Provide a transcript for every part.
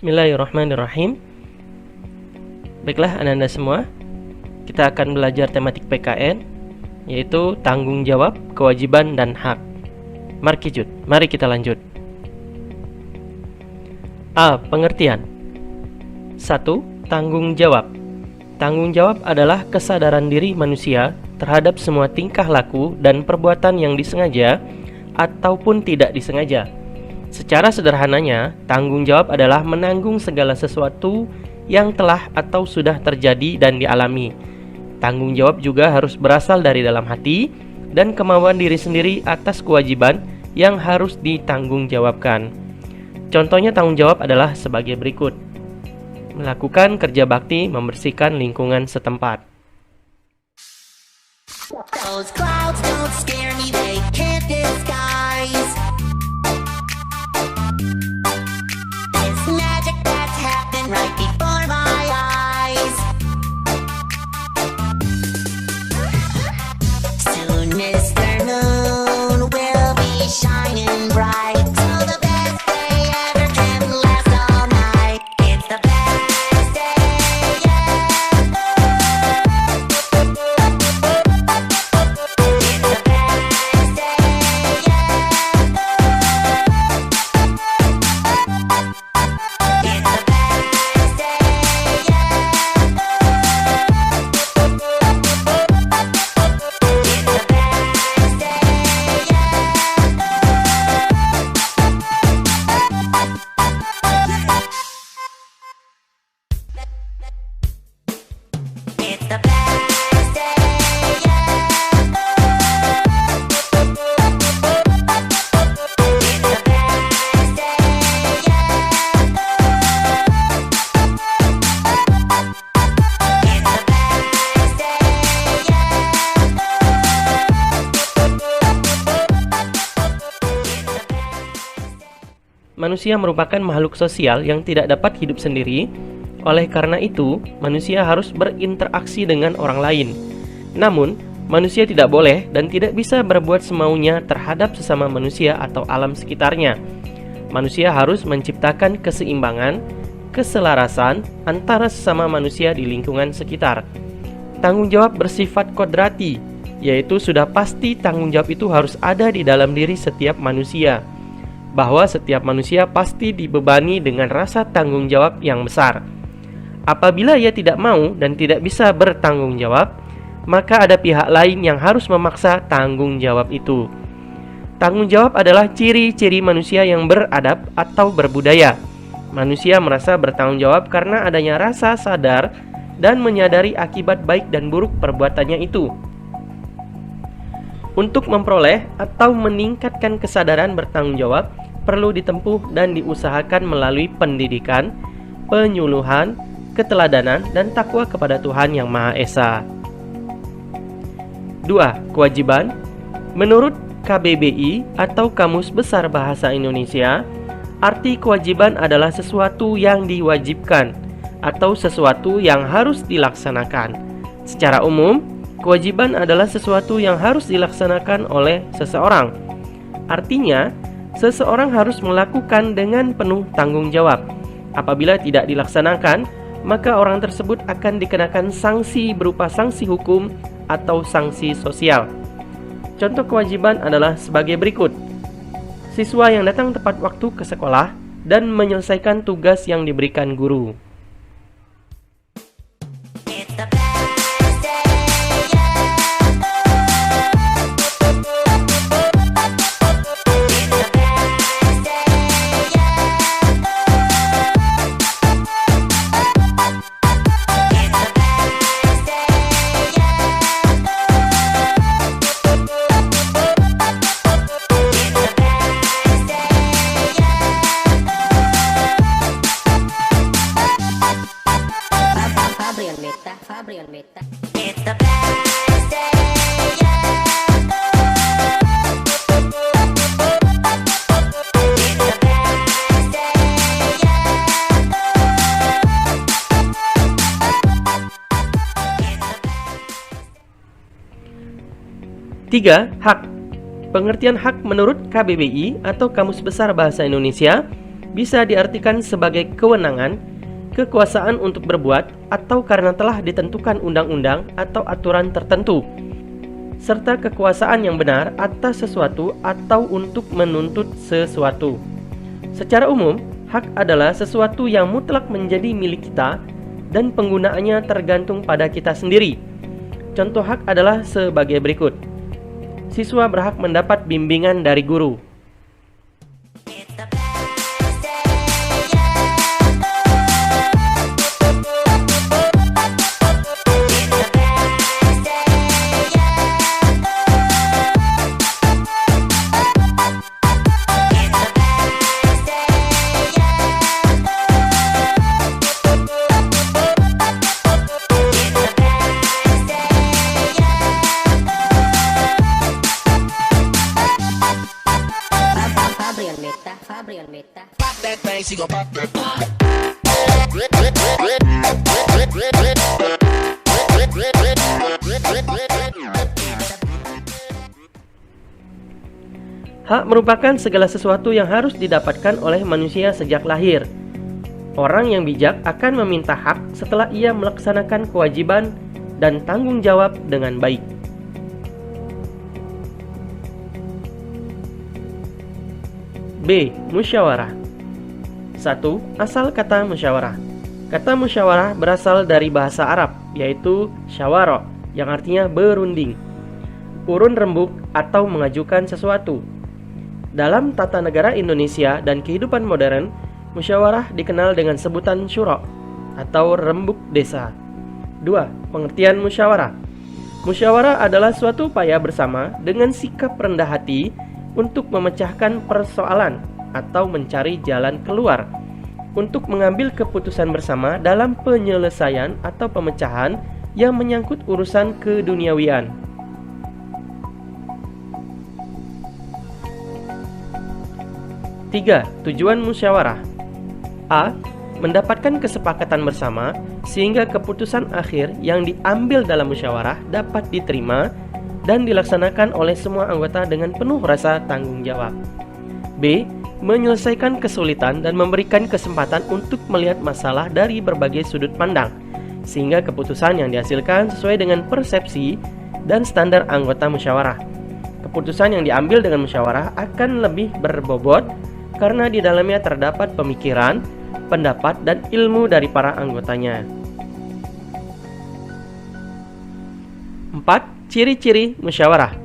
Bismillahirrahmanirrahim. Baiklah anak-anak semua, kita akan belajar tematik PKN, yaitu tanggung jawab, kewajiban, dan hak. Mari kita lanjut. A. Pengertian. 1. Tanggung jawab. Tanggung jawab adalah kesadaran diri manusia terhadap semua tingkah laku dan perbuatan yang disengaja ataupun tidak disengaja. Secara sederhananya, tanggung jawab adalah menanggung segala sesuatu yang telah atau sudah terjadi dan dialami. Tanggung jawab juga harus berasal dari dalam hati dan kemauan diri sendiri atas kewajiban yang harus ditanggung jawabkan. Contohnya tanggung jawab adalah sebagai berikut: melakukan kerja bakti membersihkan lingkungan setempat. Those clouds don't scare me, they can't disguise this magic that's happened right before my eyes. Soon Mr. Moon will be shining bright, so the best day ever can last all night. It's the best day Manusia merupakan makhluk sosial yang tidak dapat hidup sendiri. Oleh karena itu, manusia harus berinteraksi dengan orang lain. Namun, manusia tidak boleh dan tidak bisa berbuat semaunya terhadap sesama manusia atau alam sekitarnya. Manusia harus menciptakan keseimbangan, keselarasan antara sesama manusia di lingkungan sekitar. Tanggung jawab bersifat kodrati, yaitu sudah pasti tanggung jawab itu harus ada di dalam diri setiap manusia. Bahwa setiap manusia pasti dibebani dengan rasa tanggung jawab yang besar. Apabila ia tidak mau dan tidak bisa bertanggung jawab, maka ada pihak lain yang harus memaksa tanggung jawab itu. Tanggung jawab adalah ciri-ciri manusia yang beradab atau berbudaya. Manusia merasa bertanggung jawab karena adanya rasa sadar dan menyadari akibat baik dan buruk perbuatannya itu. Untuk memperoleh atau meningkatkan kesadaran bertanggung jawab, perlu ditempuh dan diusahakan melalui pendidikan, penyuluhan, keteladanan, dan takwa kepada Tuhan Yang Maha Esa. 2. Kewajiban. Menurut KBBI atau Kamus Besar Bahasa Indonesia, arti kewajiban adalah sesuatu yang diwajibkan atau sesuatu yang harus dilaksanakan. Secara umum, kewajiban adalah sesuatu yang harus dilaksanakan oleh seseorang. Artinya, seseorang harus melakukan dengan penuh tanggung jawab. Apabila tidak dilaksanakan, maka orang tersebut akan dikenakan sanksi berupa sanksi hukum atau sanksi sosial. Contoh kewajiban adalah sebagai berikut: siswa yang datang tepat waktu ke sekolah dan menyelesaikan tugas yang diberikan guru. Fabrian Meta. It's the best day. Tiga, hak. Pengertian hak menurut KBBI atau Kamus Besar Bahasa Indonesia bisa diartikan sebagai kewenangan, kekuasaan untuk berbuat, atau karena telah ditentukan undang-undang atau aturan tertentu, serta kekuasaan yang benar atas sesuatu atau untuk menuntut sesuatu. Secara umum, hak adalah sesuatu yang mutlak menjadi milik kita dan penggunaannya tergantung pada kita sendiri. Contoh hak adalah sebagai berikut. Siswa berhak mendapat bimbingan dari guru. It's the best day ever. It's the best day ever. It's the best day Fabrian Meta. Pop that thing, she gon' pop that. Hak merupakan segala sesuatu yang harus didapatkan oleh manusia sejak lahir. Orang yang bijak akan meminta hak setelah ia melaksanakan kewajiban dan tanggung jawab dengan baik. B. Musyawarah. 1. Asal kata musyawarah. Kata musyawarah berasal dari bahasa Arab, yaitu syawara, yang artinya berunding, urun rembuk, atau mengajukan sesuatu. Dalam tata negara Indonesia dan kehidupan modern, musyawarah dikenal dengan sebutan syuro atau rembuk desa. 2. Pengertian musyawarah. Musyawarah adalah suatu upaya bersama dengan sikap rendah hati untuk memecahkan persoalan atau mencari jalan keluar, untuk mengambil keputusan bersama dalam penyelesaian atau pemecahan yang menyangkut urusan keduniawian. Tiga, tujuan musyawarah. A. Mendapatkan kesepakatan bersama sehingga keputusan akhir yang diambil dalam musyawarah dapat diterima dan dilaksanakan oleh semua anggota dengan penuh rasa tanggung jawab. B. Menyelesaikan kesulitan dan memberikan kesempatan untuk melihat masalah dari berbagai sudut pandang, sehingga keputusan yang dihasilkan sesuai dengan persepsi dan standar anggota musyawarah. Keputusan yang diambil dengan musyawarah akan lebih berbobot karena di dalamnya terdapat pemikiran, pendapat, dan ilmu dari para anggotanya. 4. Ciri-ciri musyawarah.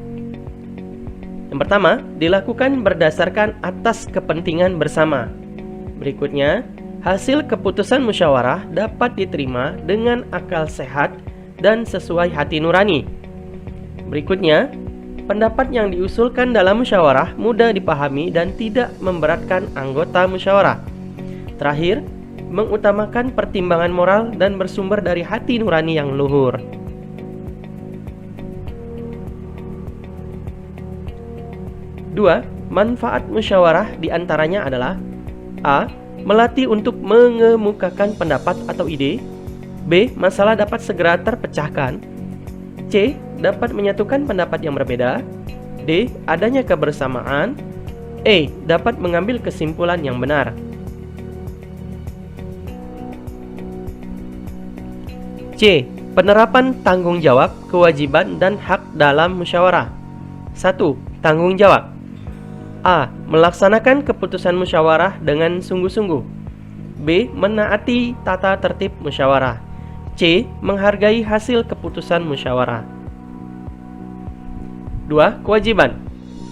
Yang pertama, dilakukan berdasarkan atas kepentingan bersama. Berikutnya, hasil keputusan musyawarah dapat diterima dengan akal sehat dan sesuai hati nurani. Berikutnya, pendapat yang diusulkan dalam musyawarah mudah dipahami dan tidak memberatkan anggota musyawarah. Terakhir, mengutamakan pertimbangan moral dan bersumber dari hati nurani yang luhur. 2. Manfaat musyawarah diantaranya adalah A. Melatih untuk mengemukakan pendapat atau ide. B. Masalah dapat segera terpecahkan. C. Dapat menyatukan pendapat yang berbeda. D. Adanya kebersamaan. E. Dapat mengambil kesimpulan yang benar. C. Penerapan tanggung jawab, kewajiban, dan hak dalam musyawarah. 1. Tanggung jawab. A. Melaksanakan keputusan musyawarah dengan sungguh-sungguh. B. Menaati tata tertib musyawarah. C. Menghargai hasil keputusan musyawarah. 2. Kewajiban.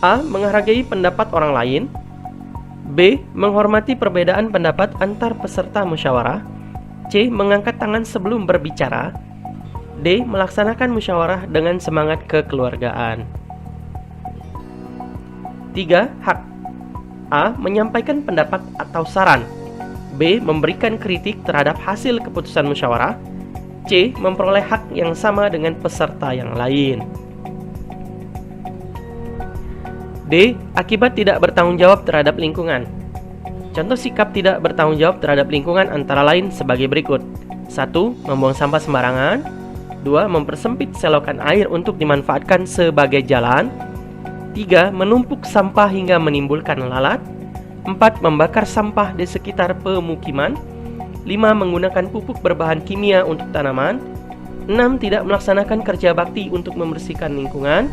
A. Menghargai pendapat orang lain. B. Menghormati perbedaan pendapat antar peserta musyawarah. C. Mengangkat tangan sebelum berbicara. D. Melaksanakan musyawarah dengan semangat kekeluargaan. 3. Hak. A. Menyampaikan pendapat atau saran. B. Memberikan kritik terhadap hasil keputusan musyawarah. C. Memperoleh hak yang sama dengan peserta yang lain. D. Akibat tidak bertanggung jawab terhadap lingkungan. Contoh sikap tidak bertanggung jawab terhadap lingkungan antara lain sebagai berikut. 1. Membuang sampah sembarangan. 2. Mempersempit selokan air untuk dimanfaatkan sebagai jalan. 3. Menumpuk sampah hingga menimbulkan lalat. 4. Membakar sampah di sekitar pemukiman. 5. Menggunakan pupuk berbahan kimia untuk tanaman. 6. Tidak melaksanakan kerja bakti untuk membersihkan lingkungan.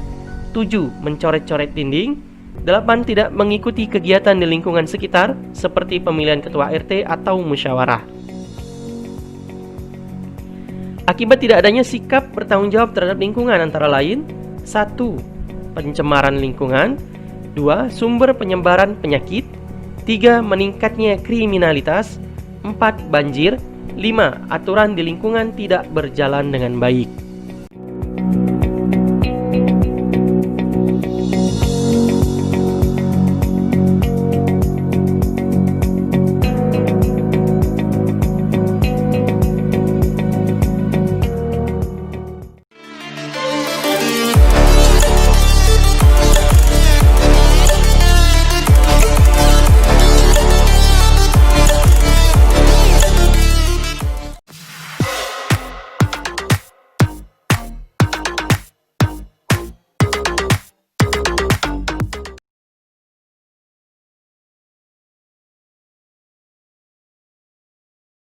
7. Mencoret-coret dinding. 8. Tidak mengikuti kegiatan di lingkungan sekitar seperti pemilihan ketua RT atau musyawarah. Akibat tidak adanya sikap bertanggung jawab terhadap lingkungan antara lain: 1. Pencemaran lingkungan. 2. Sumber penyebaran penyakit. 3. Meningkatnya kriminalitas. 4. Banjir. 5. Aturan di lingkungan tidak berjalan dengan baik.